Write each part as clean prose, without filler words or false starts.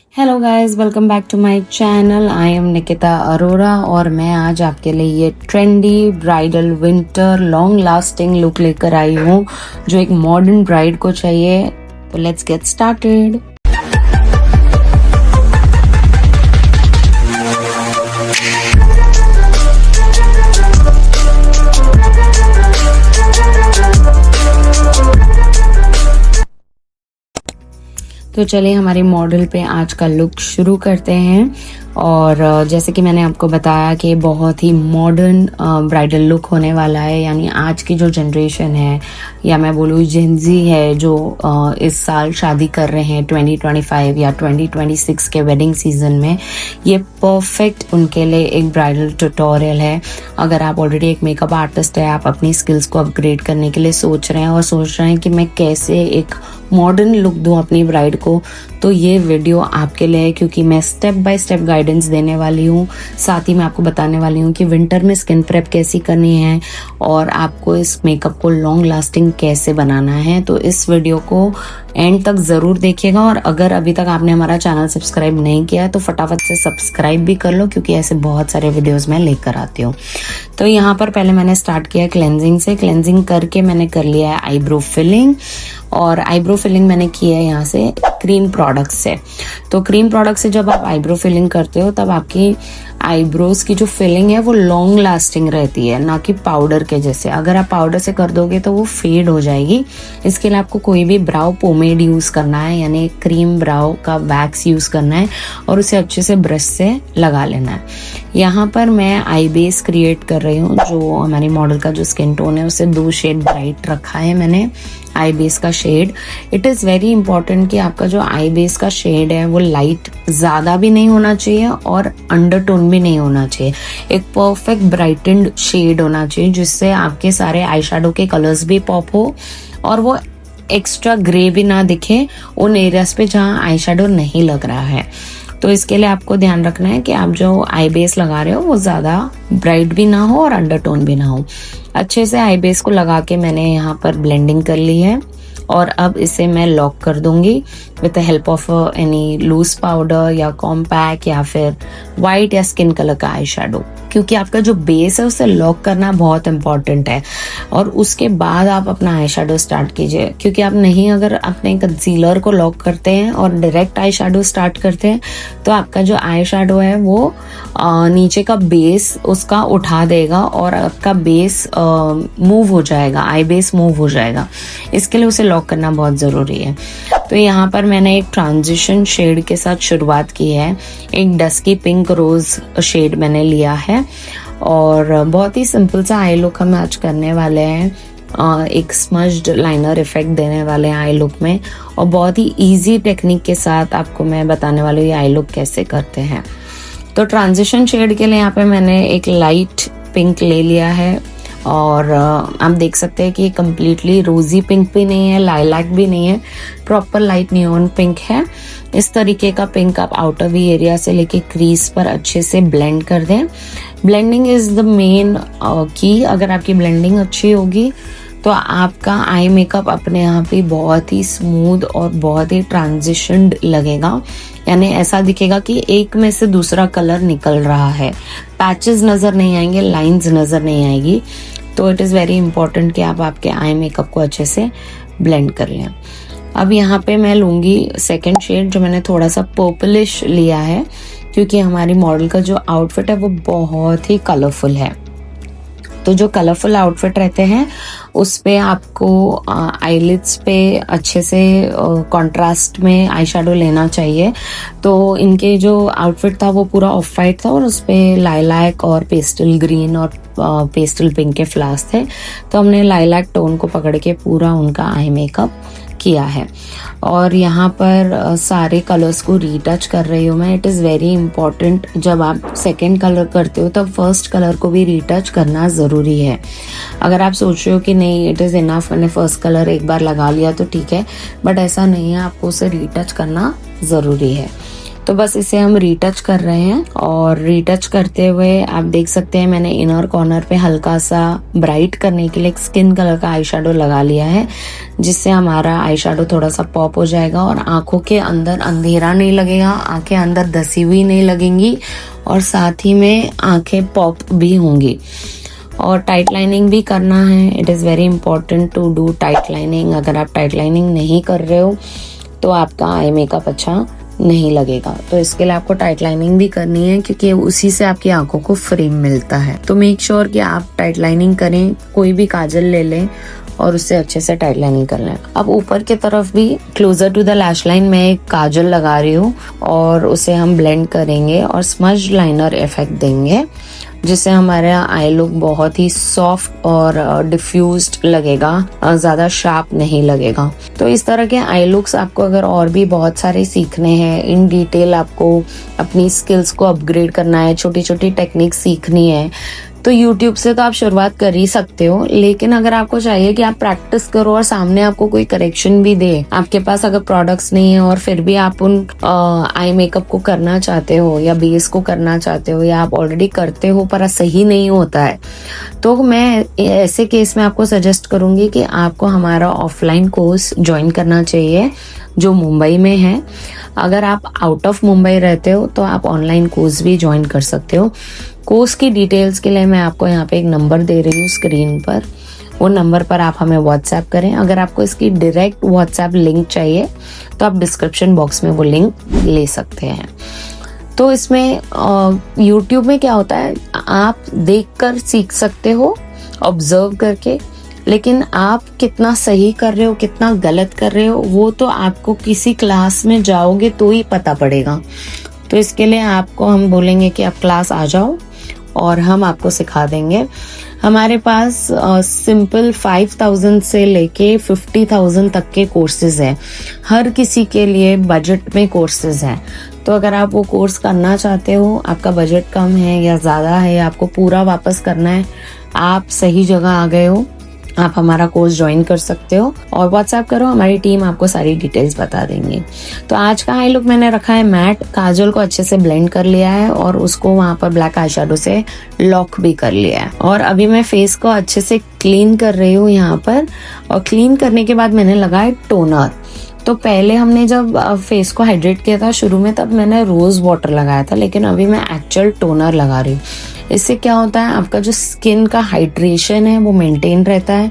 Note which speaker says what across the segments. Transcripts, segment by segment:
Speaker 1: Hello guys, welcome back to my channel. I am Nikita Arora और मैं आज आपके लिए ये trendy bridal winter long lasting look लेकर आई हूँ जो एक मॉडर्न ब्राइड को चाहिए। तो लेट्स गेट स्टार्टेड। तो चलिए हमारी मॉडल पे आज का लुक शुरू करते हैं। और जैसे कि मैंने आपको बताया कि बहुत ही मॉडर्न ब्राइडल लुक होने वाला है, यानी आज की जो जनरेशन है या मैं बोलूँ जेनजी है जो इस साल शादी कर रहे हैं 2025 या 2026 के वेडिंग सीजन में, ये परफेक्ट उनके लिए एक ब्राइडल ट्यूटोरियल है। अगर आप ऑलरेडी एक मेकअप आर्टिस्ट है, आप अपनी स्किल्स को अपग्रेड करने के लिए सोच रहे हैं और सोच रहे हैं कि मैं कैसे एक मॉडर्न लुक दूं अपनी ब्राइड को, तो ये वीडियो आपके लिए है क्योंकि मैं स्टेप बाय स्टेप गाइडेंस देने वाली हूँ। साथ ही मैं आपको बताने वाली हूँ कि विंटर में स्किन प्रेप कैसी करनी है और आपको इस मेकअप को लॉन्ग लास्टिंग कैसे बनाना है। तो इस वीडियो को एंड तक ज़रूर देखिएगा और अगर अभी तक आपने हमारा चैनल सब्सक्राइब नहीं किया है तो फटाफट से सब्सक्राइब भी कर लो क्योंकि ऐसे बहुत सारे वीडियोस मैं लेकर आती हूँ। तो यहाँ पर पहले मैंने स्टार्ट किया क्लेंजिंग से। क्लेंजिंग करके मैंने कर लिया है आईब्रो फिलिंग और आईब्रो फिलिंग मैंने की है यहाँ से क्रीम प्रोडक्ट से। तो क्रीम प्रोडक्ट से जब आप आईब्रो फिलिंग करते हो तब आपकी आईब्रोज की जो फिलिंग है वो लॉन्ग लास्टिंग रहती है, ना कि पाउडर के जैसे। अगर आप पाउडर से कर दोगे तो वो फेड हो जाएगी। इसके लिए आपको कोई भी ब्राउ पोमेड यूज़ करना है, यानी क्रीम ब्राउ का वैक्स यूज़ करना है और उसे अच्छे से ब्रश से लगा लेना है। यहाँ पर मैं आई बेस क्रिएट कर रही हूँ। जो हमारी मॉडल का जो स्किन टोन है उसे 2 शेड ब्राइट रखा है मैंने आई बेस का shade. It is very important कि आपका जो आई बेस का शेड है वो लाइट ज़्यादा भी नहीं होना चाहिए और अंडरटोन भी नहीं होना चाहिए। एक परफेक्ट ब्राइटेंड शेड होना चाहिए जिससे आपके सारे आई शैडो के कलर्स भी पॉप हो और वो एक्स्ट्रा ग्रे भी ना दिखे उन एरियाज पे जहाँ आई शैडो नहीं लग रहा है। तो इसके लिए आपको ध्यान रखना है कि आप जो आई बेस लगा रहे हो वो ज़्यादा ब्राइट भी ना हो और अंडरटोन भी ना हो। अच्छे से आई बेस को लगा के मैंने यहाँ पर ब्लेंडिंग कर ली है और अब इसे मैं लॉक कर दूंगी with the help of any loose powder या कॉम्पैक्ट या फिर वाइट या स्किन कलर का आई शैडो, क्योंकि आपका जो बेस है उसे लॉक करना बहुत इंपॉर्टेंट है। और उसके बाद आप अपना आई शैडो स्टार्ट कीजिए, क्योंकि आप नहीं अगर अपने कंसीलर को लॉक करते हैं और डायरेक्ट आई शैडो स्टार्ट करते हैं तो आपका जो आई शैडो है वो नीचे का बेस उसका उठा देगा और आपका बेस मूव हो जाएगा, आई बेस मूव हो जाएगा। इसके लिए उसे लॉक करना बहुत ज़रूरी है। तो यहाँ पर मैंने एक ट्रांजिशन शेड के साथ शुरुआत की है। एक डस्की पिंक रोज शेड मैंने लिया है और बहुत ही सिंपल सा आई लुक हम आज करने वाले हैं। एक स्मज्ड लाइनर इफेक्ट देने वाले हैं आई लुक में और बहुत ही इजी टेक्निक के साथ आपको मैं बताने वाली हूँ ये आई लुक कैसे करते हैं। तो ट्रांजिशन शेड के लिए यहाँ पे मैंने एक लाइट पिंक ले लिया है और आप देख सकते हैं कि ये कम्प्लीटली रोजी पिंक भी नहीं है, लाइलैक भी नहीं है, प्रॉपर लाइट नियॉन पिंक है। इस तरीके का पिंक आप आउटर वी एरिया से लेके क्रीज पर अच्छे से ब्लेंड कर दें। ब्लेंडिंग इज द मेन की। अगर आपकी ब्लेंडिंग अच्छी होगी तो आपका आई मेकअप अपने आप ही बहुत ही स्मूथ और बहुत ही ट्रांजिशनड लगेगा, यानी ऐसा दिखेगा कि एक में से दूसरा कलर निकल रहा है। पैचेस नज़र नहीं आएंगे, लाइंस नज़र नहीं आएगी। तो इट इज़ वेरी इंपॉर्टेंट कि आप आपके आई मेकअप को अच्छे से ब्लेंड कर लें। अब यहाँ पे मैं लूँगी सेकेंड शेड जो मैंने थोड़ा सा पर्पलिश लिया है, क्योंकि हमारी मॉडल का जो आउटफिट है वो बहुत ही कलरफुल है। तो जो कलरफुल आउटफिट रहते हैं उस पे आपको आईलिड्स पे अच्छे से कंट्रास्ट में आई शैडो लेना चाहिए। तो इनके जो आउटफिट था वो पूरा ऑफ वाइट था और उस पे लाइलैक और पेस्टल ग्रीन और पेस्टल पिंक के फ्लावर्स थे। तो हमने लाइलैक टोन को पकड़ के पूरा उनका आई मेकअप किया है और यहाँ पर सारे कलर्स को रीटच कर रही हूँ मैं। इट इज़ वेरी इंपॉर्टेंट, जब आप सेकेंड कलर करते हो तब फर्स्ट कलर को भी रीटच करना ज़रूरी है। अगर आप सोच रहे हो कि नहीं इट इज़ इनफ, मैंने फर्स्ट कलर एक बार लगा लिया तो ठीक है, बट ऐसा नहीं है, आपको उसे रीटच करना ज़रूरी है। तो बस इसे हम रीटच कर रहे हैं। और रीटच करते हुए आप देख सकते हैं मैंने इनर कॉर्नर पे हल्का सा ब्राइट करने के लिए एक स्किन कलर का आई शेडो लगा लिया है, जिससे हमारा आई शेडो थोड़ा सा पॉप हो जाएगा और आंखों के अंदर अंधेरा नहीं लगेगा, आंखें अंदर धसी हुई नहीं लगेंगी और साथ ही में आंखें पॉप भी होंगी। और टाइट लाइनिंग भी करना है। It is very important to do tight lining. अगर आप टाइट लाइनिंग नहीं कर रहे हो तो आपका आई मेकअप अच्छा नहीं लगेगा। तो इसके लिए आपको टाइट लाइनिंग भी करनी है, क्योंकि उसी से आपकी आंखों को फ्रेम मिलता है। तो मेक श्योर कि आप टाइट लाइनिंग करें। कोई भी काजल ले लें और उससे अच्छे से टाइट लाइनिंग कर लें। अब ऊपर की तरफ भी closer to the lash line में एक काजल लगा रही हूँ और उसे हम ब्लेंड करेंगे और स्मज लाइनर इफेक्ट देंगे, जिससे हमारा आई लुक बहुत ही सॉफ्ट और डिफ्यूज्ड लगेगा, ज्यादा शार्प नहीं लगेगा। तो इस तरह के आई लुक्स आपको अगर और भी बहुत सारे सीखने हैं, इन डिटेल आपको अपनी स्किल्स को अपग्रेड करना है, छोटी छोटी टेक्निक सीखनी है, तो YouTube से तो आप शुरुआत कर ही सकते हो। लेकिन अगर आपको चाहिए कि आप प्रैक्टिस करो और सामने आपको कोई करेक्शन भी दे, आपके पास अगर प्रोडक्ट्स नहीं है और फिर भी आप उन आई मेकअप को करना चाहते हो या बेस को करना चाहते हो, या आप ऑलरेडी करते हो पर सही नहीं होता है, तो मैं ऐसे केस में आपको सजेस्ट करूंगी कि आपको हमारा ऑफलाइन कोर्स ज्वाइन करना चाहिए जो मुंबई में है। अगर आप आउट ऑफ मुंबई रहते हो तो आप ऑनलाइन कोर्स भी ज्वाइन कर सकते हो। कोर्स की डिटेल्स के लिए मैं आपको यहाँ पे एक नंबर दे रही हूँ स्क्रीन पर, वो नंबर पर आप हमें व्हाट्सएप करें। अगर आपको इसकी डायरेक्ट व्हाट्सएप लिंक चाहिए तो आप डिस्क्रिप्शन बॉक्स में वो लिंक ले सकते हैं। तो इसमें यूट्यूब में क्या होता है, आप देखकर सीख सकते हो ऑब्जर्व करके, लेकिन आप कितना सही कर रहे हो कितना गलत कर रहे हो वो तो आपको किसी क्लास में जाओगे तो ही पता पड़ेगा। तो इसके लिए आपको हम बोलेंगे कि आप क्लास आ जाओ और हम आपको सिखा देंगे। हमारे पास सिंपल 5000 से लेके 50,000 तक के कोर्सेज हैं। हर किसी के लिए बजट में कोर्सेज हैं। तो अगर आप वो कोर्स करना चाहते हो, आपका बजट कम है या ज़्यादा है, आपको पूरा वापस करना है, आप सही जगह आ गए हो। आप हमारा कोर्स ज्वाइन कर सकते हो और व्हाट्सएप करो, हमारी टीम आपको सारी डिटेल्स बता देंगे। तो आज का आई लुक मैंने रखा है मैट। काजल को अच्छे से ब्लेंड कर लिया है और उसको वहां पर ब्लैक आई शेडो से लॉक भी कर लिया है। और अभी मैं फेस को अच्छे से क्लीन कर रही हूँ यहाँ पर। और क्लीन करने के बाद मैंने लगाया टोनर। तो पहले हमने जब फेस को हाइड्रेट किया था शुरू में, तब मैंने रोज वाटर लगाया था, लेकिन अभी मैं एक्चुअल टोनर लगा रही हूँ। इससे क्या होता है, आपका जो स्किन का हाइड्रेशन है वो मेंटेन रहता है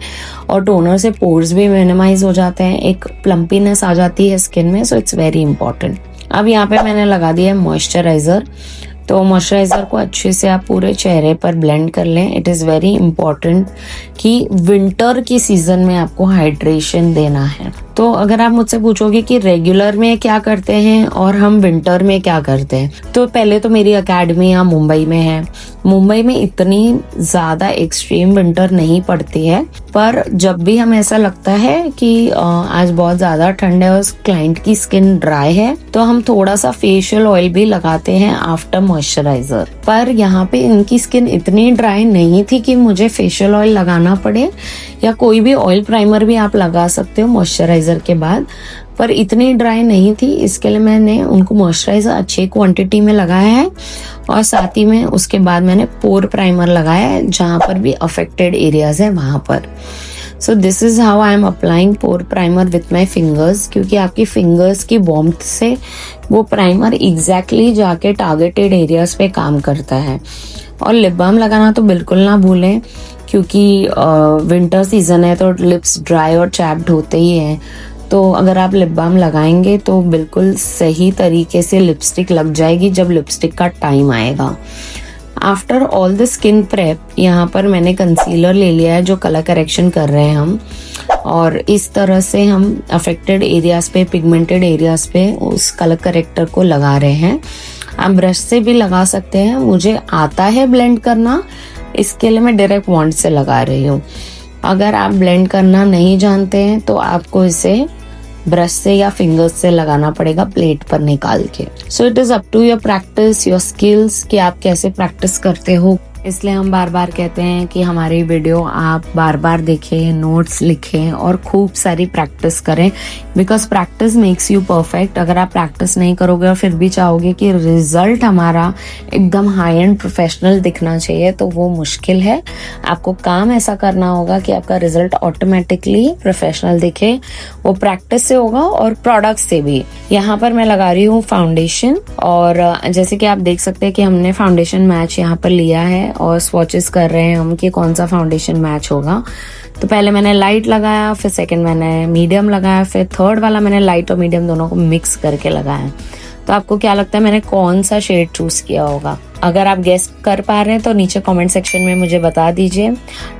Speaker 1: और टोनर से पोर्स भी मिनिमाइज हो जाते हैं, एक प्लम्पीनेस आ जाती है स्किन में। So it's very important. अब यहाँ पे मैंने लगा दिया है मॉइस्चराइजर। तो मॉइस्चराइजर को अच्छे से आप पूरे चेहरे पर ब्लेंड कर लें। इट इज़ वेरी इंपॉर्टेंट कि विंटर की सीजन में आपको हाइड्रेशन देना है। तो अगर आप मुझसे पूछोगे कि रेगुलर में क्या करते हैं और हम विंटर में क्या करते हैं, तो पहले तो मेरी एकेडमी यहाँ मुंबई में है। मुंबई में इतनी ज्यादा एक्सट्रीम विंटर नहीं पड़ती है, पर जब भी हमें ऐसा लगता है कि आज बहुत ज्यादा ठंड है और क्लाइंट की स्किन ड्राई है, तो हम थोड़ा सा फेशियल ऑयल भी लगाते हैं आफ्टर मॉइस्चराइजर। पर यहाँ पे इनकी स्किन इतनी ड्राई नहीं थी कि मुझे फेशियल ऑयल लगाना पड़े, या कोई भी ऑयल प्राइमर भी आप लगा सकते हो मॉइस्चराइजर के बाद, पर इतनी ड्राई नहीं थी। इसके लिए मैंने उनको मॉइस्चराइजर अच्छी क्वांटिटी में लगाया है और साथ ही में उसके बाद मैंने पोर प्राइमर लगाया है जहाँ पर भी अफेक्टेड एरियाज है वहां पर। So this is how I am applying pore primer with my fingers, क्योंकि आपकी फिंगर्स की वार्मथ से वो प्राइमर एग्जैक्टली जाके टारगेटेड एरियाज पे काम करता है। और लिप बाम लगाना तो बिल्कुल ना भूलें, क्योंकि विंटर सीजन है तो लिप्स ड्राई और चैप्ड होते ही हैं। तो अगर आप लिप बाम लगाएंगे तो बिल्कुल सही तरीके से लिपस्टिक लग जाएगी जब लिपस्टिक का टाइम आएगा। After all the skin prep, यहाँ पर मैंने कंसीलर ले लिया है जो कलर करेक्शन कर रहे हैं हम, और इस तरह से हम अफेक्टेड एरियाज पे, पिगमेंटेड एरियाज पे उस कलर करेक्टर को लगा रहे हैं। आप ब्रश से भी लगा सकते हैं, मुझे आता है ब्लेंड करना, इसके लिए मैं डायरेक्ट वॉन्ड से लगा रही हूँ। अगर आप ब्लेंड करना नहीं जानते हैं तो आपको इसे ब्रश से या फिंगर्स से लगाना पड़ेगा प्लेट पर निकाल के। So it is up to your practice, your skills, कि आप कैसे प्रैक्टिस करते हो, इसलिए हम बार बार कहते हैं कि हमारी वीडियो आप बार बार देखें, नोट्स लिखें और खूब सारी प्रैक्टिस करें, because practice makes you perfect. अगर आप प्रैक्टिस नहीं करोगे और फिर भी चाहोगे कि रिजल्ट हमारा एकदम हाई एंड प्रोफेशनल दिखना चाहिए, तो वो मुश्किल है। आपको काम ऐसा करना होगा कि आपका रिजल्ट ऑटोमेटिकली प्रोफेशनल दिखे। वो प्रैक्टिस से होगा और प्रोडक्ट से भी। यहाँ पर मैं लगा रही हूँ फाउंडेशन, और जैसे कि आप देख सकते हैं कि हमने फाउंडेशन मैच यहाँ पर लिया है और स्वॉचेस कर रहे हैं हम कि कौन सा फाउंडेशन मैच होगा। तो पहले मैंने लाइट लगाया, फिर सेकंड मैंने मीडियम लगाया, फिर थर्ड वाला मैंने लाइट और मीडियम दोनों को मिक्स करके लगाया। तो आपको क्या लगता है मैंने कौन सा शेड चूज किया होगा? अगर आप गेस कर पा रहे हैं तो नीचे कमेंट सेक्शन में मुझे बता दीजिए।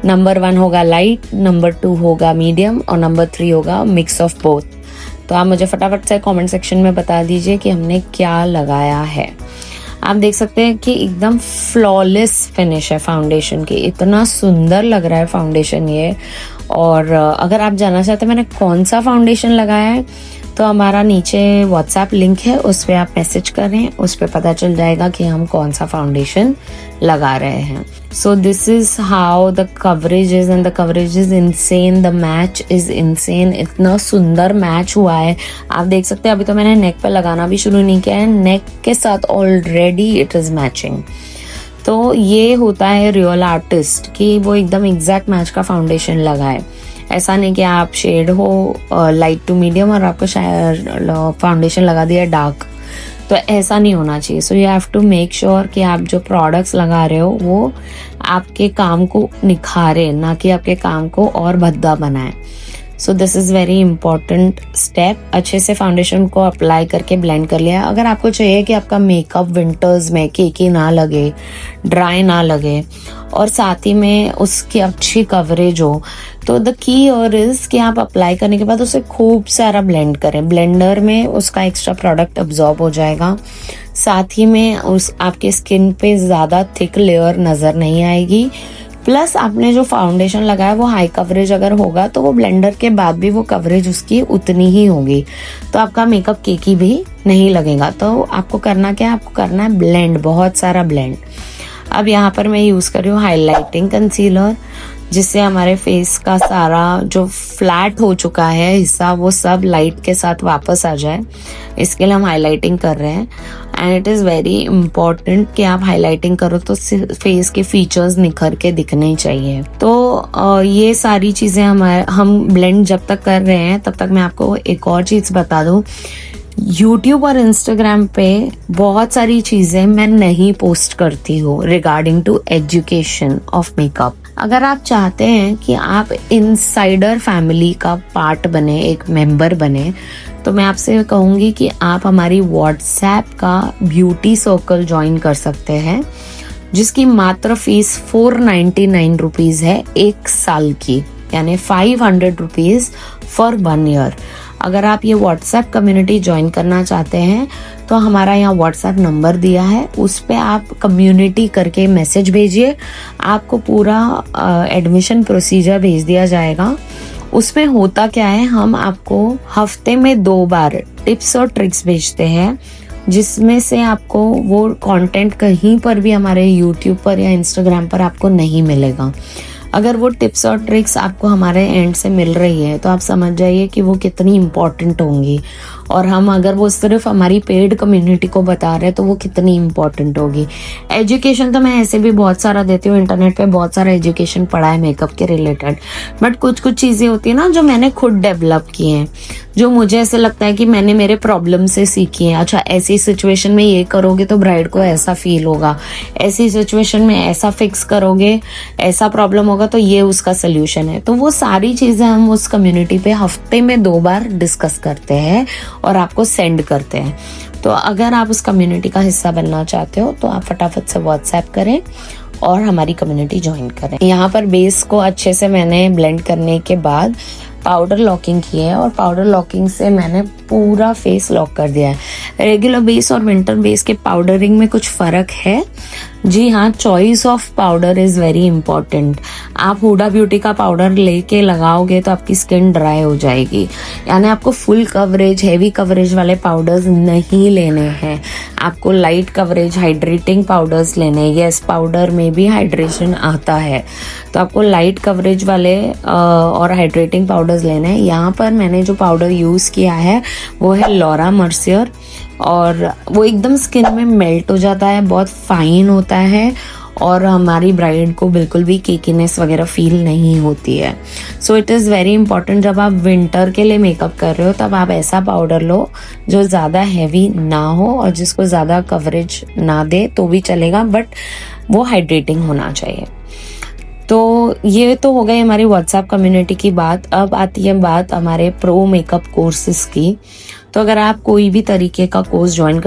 Speaker 1: नंबर 1 होगा लाइट, नंबर 2 होगा मीडियम और नंबर 3 होगा मिक्स ऑफ बोथ। तो आप मुझे फटाफट से कमेंट सेक्शन में बता दीजिए कि हमने क्या लगाया है। आप देख सकते हैं कि एकदम फ्लॉलेस फिनिश है फाउंडेशन की, इतना सुंदर लग रहा है फाउंडेशन ये। और अगर आप जानना चाहते हैं मैंने कौन सा फाउंडेशन लगाया है, तो हमारा नीचे व्हाट्सएप लिंक है, उस पर आप मैसेज करें, उस पर पता चल जाएगा कि हम कौन सा फाउंडेशन लगा रहे हैं। सो this is how the coverage is, and the coverage is insane, the match is insane. इतना सुंदर मैच हुआ है, आप देख सकते हैं। अभी तो मैंने नेक पे लगाना भी शुरू नहीं किया है, नेक के साथ ऑलरेडी इट इज मैचिंग। तो ये होता है रियल आर्टिस्ट कि वो एकदम एग्जैक्ट मैच का फाउंडेशन लगाए। ऐसा नहीं कि आप शेड हो लाइट टू मीडियम और आपको फाउंडेशन लगा दिया डार्क, तो ऐसा नहीं होना चाहिए। So you have to make sure कि आप जो प्रोडक्ट्स लगा रहे हो वो आपके काम को निखारे, ना कि आपके काम को और भद्दा बनाए। So this is very important step. अच्छे से फाउंडेशन को अप्लाई करके ब्लेंड कर लिया। अगर आपको चाहिए कि आपका मेकअप विंटर्स में केकी ना लगे, ड्राई ना लगे और साथ ही में उसकी अच्छी कवरेज हो, तो द की और इज कि आप अप्लाई करने के बाद उसे खूब सारा ब्लेंड करें। ब्लेंडर में उसका एक्स्ट्रा प्रोडक्ट अब्जॉर्ब हो जाएगा, साथ ही में उस आपके स्किन पे ज़्यादा थिक लेयर नज़र नहीं आएगी। प्लस आपने जो फाउंडेशन लगाया वो हाई कवरेज अगर होगा तो वो ब्लेंडर के बाद भी वो कवरेज उसकी उतनी ही होगी, तो आपका मेकअप केकी भी नहीं लगेगा। तो आपको करना क्या है, आपको करना है ब्लेंड, बहुत सारा ब्लेंड। अब यहाँ पर मैं यूज़ कर रही हूँ हाइलाइटिंग कंसीलर, जिससे हमारे फेस का सारा जो फ्लैट हो चुका है हिस्सा वो सब लाइट के साथ वापस आ जाए। इसके लिए हम हाइलाइटिंग कर रहे हैं, and it is very important कि आप हाइलाइटिंग करो तो फेस के फीचर्स निखर के दिखने चाहिए। तो ये सारी चीज़ें हम ब्लेंड जब तक कर रहे हैं तब तक मैं आपको एक और चीज़ बता दूँ। YouTube और Instagram पे बहुत सारी चीज़ें मैं नहीं पोस्ट करती हूँ regarding to education of makeup. अगर आप चाहते हैं कि आप इनसाइडर फैमिली का पार्ट बने, एक मेंबर बने, तो मैं आपसे कहूँगी कि आप हमारी व्हाट्सएप का ब्यूटी सर्कल ज्वाइन कर सकते हैं, जिसकी मात्र फीस 499 रुपीज़ है 1 साल की, यानी 500 रुपीज़ फॉर 1 ईयर। अगर आप ये व्हाट्सएप कम्युनिटी ज्वाइन करना चाहते हैं तो हमारा यहाँ व्हाट्सएप नंबर दिया है, उस पर आप कम्युनिटी करके मैसेज भेजिए, आपको पूरा एडमिशन प्रोसीजर भेज दिया जाएगा। उसमें होता क्या है, हम आपको हफ्ते में 2 बार टिप्स और ट्रिक्स भेजते हैं, जिसमें से आपको वो कंटेंट कहीं पर भी हमारे यूट्यूब पर या इंस्टाग्राम पर आपको नहीं मिलेगा। अगर वो टिप्स और ट्रिक्स आपको हमारे एंड से मिल रही है तो आप समझ जाइए कि वो कितनी इम्पोर्टेंट होंगी, और हम अगर वो सिर्फ हमारी पेड कम्युनिटी को बता रहे हैं तो वो कितनी इम्पोर्टेंट होगी। एजुकेशन तो मैं ऐसे भी बहुत सारा देती हूँ, इंटरनेट पे बहुत सारा एजुकेशन पढ़ा है मेकअप के रिलेटेड, बट कुछ कुछ चीज़ें होती है ना जो मैंने खुद डेवलप की हैं, जो मुझे ऐसे लगता है कि मैंने मेरे प्रॉब्लम से सीखी है। अच्छा, ऐसी सिचुएशन में ये करोगे तो ब्राइड को ऐसा फील होगा, ऐसी सिचुएशन में ऐसा फिक्स करोगे, ऐसा प्रॉब्लम होगा, तो ये उसका सोल्यूशन है। तो वो सारी चीज़ें हम उस कम्युनिटी पे हफ्ते में 2 बार डिस्कस करते हैं और आपको सेंड करते हैं। तो अगर आप उस कम्युनिटी का हिस्सा बनना चाहते हो तो आप फटाफट से व्हाट्सएप करें और हमारी कम्युनिटी ज्वाइन करें। यहाँ पर बेस को अच्छे से मैंने ब्लेंड करने के बाद पाउडर लॉकिंग की है, और पाउडर लॉकिंग से मैंने पूरा फेस लॉक कर दिया है। रेगुलर बेस और विंटर बेस के पाउडरिंग में कुछ फ़र्क है, जी हाँ, choice of powder is very important. आप हुडा ब्यूटी का पाउडर लेके लगाओगे तो आपकी स्किन ड्राई हो जाएगी, यानी आपको फुल कवरेज हैवी कवरेज वाले पाउडर्स नहीं लेने हैं। आपको लाइट कवरेज हाइड्रेटिंग पाउडर्स लेने हैं। यस, पाउडर में भी हाइड्रेशन आता है, तो आपको लाइट कवरेज वाले और हाइड्रेटिंग पाउडर्स लेने हैं। यहाँ पर मैंने जो पाउडर यूज़ किया है वो है लॉरा मर्सियर, और वो एकदम स्किन में मेल्ट हो जाता है, बहुत फाइन होता है और हमारी ब्राइड को बिल्कुल भी केकीनेस वगैरह फील नहीं होती है। So it is very important, जब आप विंटर के लिए मेकअप कर रहे हो तब आप ऐसा पाउडर लो जो ज़्यादा हैवी ना हो और जिसको ज़्यादा कवरेज ना दे तो भी चलेगा, बट वो हाइड्रेटिंग होना चाहिए। तो ये तो हो गई हमारी व्हाट्सएप कम्युनिटी की बात। अब आती है बात हमारे प्रो मेकअप कोर्सेज की। तो अगर आप कोई भी तरीके का कोर्स ज्वाइन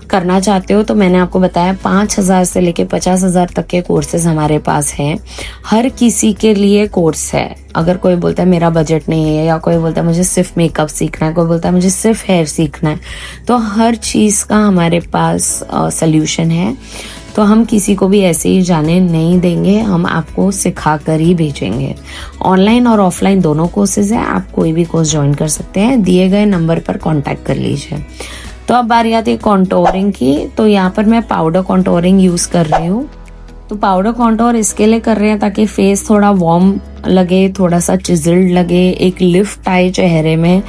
Speaker 1: करना चाहते हो तो मैंने आपको बताया 5,000 से लेके 50,000 तक के कोर्सेज हमारे पास हैं। हर किसी के लिए कोर्स है। अगर कोई बोलता है मेरा बजट नहीं है, या कोई बोलता है मुझे सिर्फ मेकअप सीखना है, कोई बोलता है मुझे सिर्फ हेयर सीखना है, तो हर चीज़ का हमारे पास सल्यूशन है। तो हम किसी को भी ऐसे ही जाने नहीं देंगे, हम आपको सिखा कर ही भेजेंगे। ऑनलाइन और ऑफलाइन दोनों कोर्सेज हैं, आप कोई भी कोर्स ज्वाइन कर सकते हैं। दिए गए नंबर पर कांटेक्ट कर लीजिए। तो अब बारी आती है कॉन्टोरिंग की। तो यहाँ पर मैं पाउडर कॉन्टोरिंग यूज़ कर रही हूँ। तो पाउडर कॉन्टोर इसके लिए कर रहे हैं ताकि फेस थोड़ा वार्म लगे, थोड़ा सा चिजल्ड लगे, एक लिफ्ट आए चेहरे में।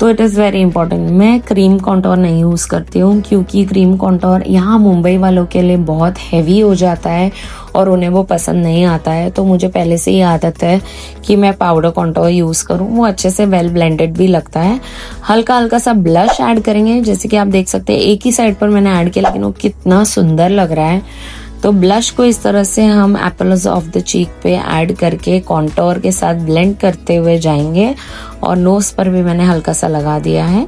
Speaker 1: तो इट इज़ वेरी इंपॉर्टेंट। मैं क्रीम कॉन्टोर नहीं यूज़ करती हूँ क्योंकि क्रीम कॉन्टोर यहाँ मुंबई वालों के लिए बहुत हैवी हो जाता है और उन्हें वो पसंद नहीं आता है। तो मुझे पहले से ही आदत है कि मैं पाउडर कॉन्टोर यूज़ करूँ, वो अच्छे से वेल ब्लेंडेड भी लगता है। हल्का हल्का सा ब्लश ऐड करेंगे, जैसे कि आप देख सकते हैं एक ही साइड पर मैंने ऐड किया लेकिन वो कितना सुंदर लग रहा है। तो ब्लश को इस तरह से हम एप्पल्स ऑफ द चीक पे ऐड करके कॉन्टोर के साथ ब्लेंड करते हुए जाएंगे, और नोज पर भी मैंने हल्का सा लगा दिया है।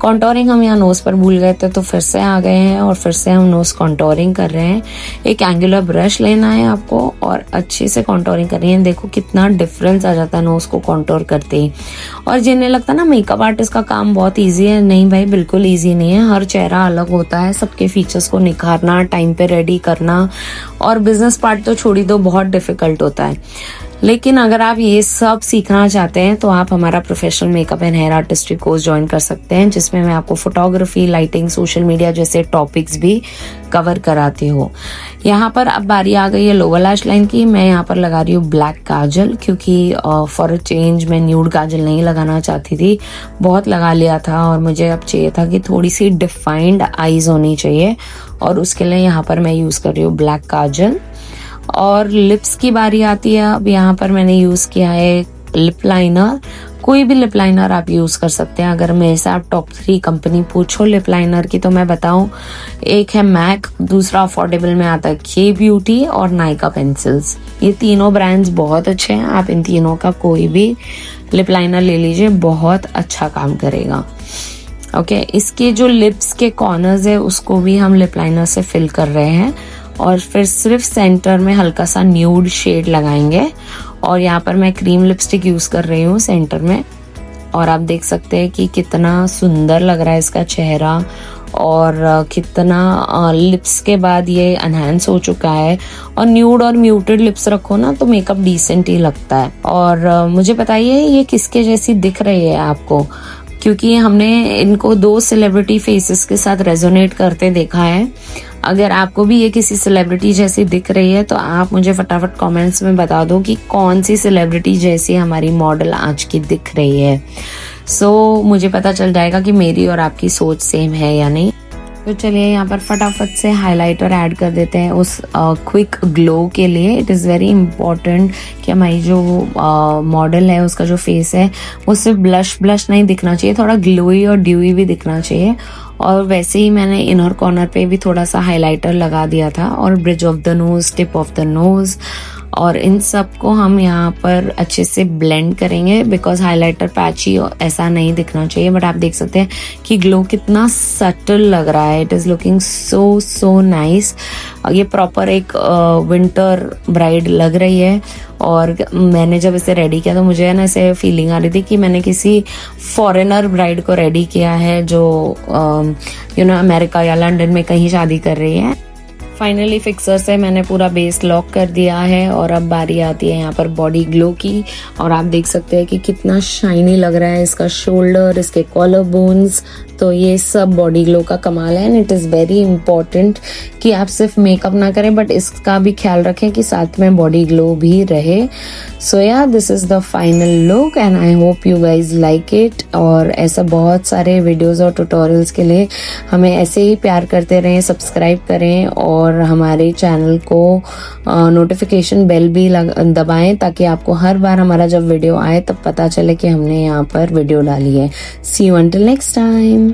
Speaker 1: कॉन्टोरिंग हम यहाँ नोज पर भूल गए थे तो फिर से आ गए हैं और फिर से हम नोज कॉन्टोरिंग कर रहे हैं। एक एंगुलर ब्रश लेना है आपको और अच्छे से कॉन्टोरिंग करनी है। देखो कितना डिफरेंस आ जाता है नोज को कॉन्टोर करते ही। और जिन्हें लगता है ना मेकअप आर्टिस्ट का काम बहुत ईजी है, नहीं भाई, बिल्कुल ईजी नहीं है। हर चेहरा अलग होता है, सबके फीचर्स को निखारना, टाइम पे रेडी करना और बिजनेस पार्ट तो छोड़ ही दो, बहुत डिफिकल्ट होता है। लेकिन अगर आप ये सब सीखना चाहते हैं तो आप हमारा professional makeup and hair artistry course join कर सकते हैं, जिसमें मैं आपको फोटोग्राफी, लाइटिंग, सोशल मीडिया जैसे टॉपिक्स भी कवर कराती हूँ। यहाँ पर अब बारी आ गई है लोअर लैश लाइन की। मैं यहाँ पर लगा रही हूँ ब्लैक काजल, क्योंकि फॉर अ चेंज मैं न्यूड काजल नहीं लगाना चाहती थी, बहुत लगा लिया था और मुझे अब चाहिए था कि थोड़ी सी डिफाइंड आईज होनी चाहिए, और उसके लिए यहाँ पर मैं यूज़ कर रही हूँ ब्लैक काजल। और लिप्स की बारी आती है। अब यहाँ पर मैंने यूज़ किया है लिप लाइनर। कोई भी लिप लाइनर आप यूज़ कर सकते हैं। अगर मेरे से आप टॉप 3 कंपनी पूछो लिप लाइनर की तो मैं बताऊं, एक है मैक, दूसरा अफोर्डेबल में आता है के ब्यूटी और नायका पेंसिल्स। ये तीनों ब्रांड्स बहुत अच्छे हैं, आप इन तीनों का कोई भी लिप लाइनर ले लीजिए, बहुत अच्छा काम करेगा। ओके, इसके जो लिप्स के कॉर्नर्स है उसको भी हम लिप लाइनर से फिल कर रहे हैं, और फिर सिर्फ सेंटर में हल्का सा न्यूड शेड लगाएंगे। और यहाँ पर मैं क्रीम लिपस्टिक यूज़ कर रही हूँ सेंटर में, और आप देख सकते हैं कि कितना सुंदर लग रहा है इसका चेहरा, और कितना लिप्स के बाद ये एनहांस हो चुका है। और न्यूड और म्यूटेड लिप्स रखो ना तो मेकअप डिसेंट ही लगता है। और मुझे बताइए ये किसके जैसी दिख रही है आपको, क्योंकि हमने इनको 2 सेलिब्रिटी फेसेस के साथ रेजोनेट करते देखा है। अगर आपको भी ये किसी सेलिब्रिटी जैसी दिख रही है तो आप मुझे फटाफट कमेंट्स में बता दो कि कौन सी सेलिब्रिटी जैसी हमारी मॉडल आज की दिख रही है। सो मुझे पता चल जाएगा कि मेरी और आपकी सोच सेम है या नहीं। तो चलिए यहाँ पर फटाफट से हाइलाइटर ऐड कर देते हैं उस क्विक ग्लो के लिए। इट इज़ वेरी इंपॉर्टेंट कि हमारी जो मॉडल है उसका जो फेस है वो सिर्फ ब्लश नहीं दिखना चाहिए, थोड़ा ग्लोई और ड्यूई भी दिखना चाहिए। और वैसे ही मैंने इनर कॉर्नर पे भी थोड़ा सा हाइलाइटर लगा दिया था, और bridge of the nose, tip of the nose, और इन सब को हम यहाँ पर अच्छे से ब्लेंड करेंगे, बिकॉज हाइलाइटर पैची ऐसा नहीं दिखना चाहिए। बट आप देख सकते हैं कि ग्लो कितना सटल लग रहा है। It is looking so nice. ये प्रॉपर एक विंटर ब्राइड लग रही है। और मैंने जब इसे रेडी किया तो मुझे ना ऐसे फीलिंग आ रही थी कि मैंने किसी फॉरेनर ब्राइड को रेडी किया है जो अमेरिका या लंदन में कहीं शादी कर रही है। फाइनली फिक्सर से मैंने पूरा बेस लॉक कर दिया है और अब बारी आती है यहाँ पर बॉडी ग्लो की। और आप देख सकते हैं कि कितना शाइनी लग रहा है इसका शोल्डर, इसके कॉलर बोन्स। तो ये सब बॉडी ग्लो का कमाल है and it is very important कि आप सिर्फ मेकअप ना करें बट इसका भी ख्याल रखें कि साथ में बॉडी ग्लो भी रहे। सो या this is the final look and I hope you guys like it. और ऐसा बहुत सारे वीडियोस और ट्यूटोरियल्स के लिए हमें ऐसे ही प्यार करते रहें, सब्सक्राइब करें और हमारे चैनल को नोटिफिकेशन बेल भी दबाएं ताकि आपको हर बार हमारा जब वीडियो आए तब पता चले कि हमने यहाँ पर वीडियो डाली है। सी यू अंटिल नेक्स्ट टाइम।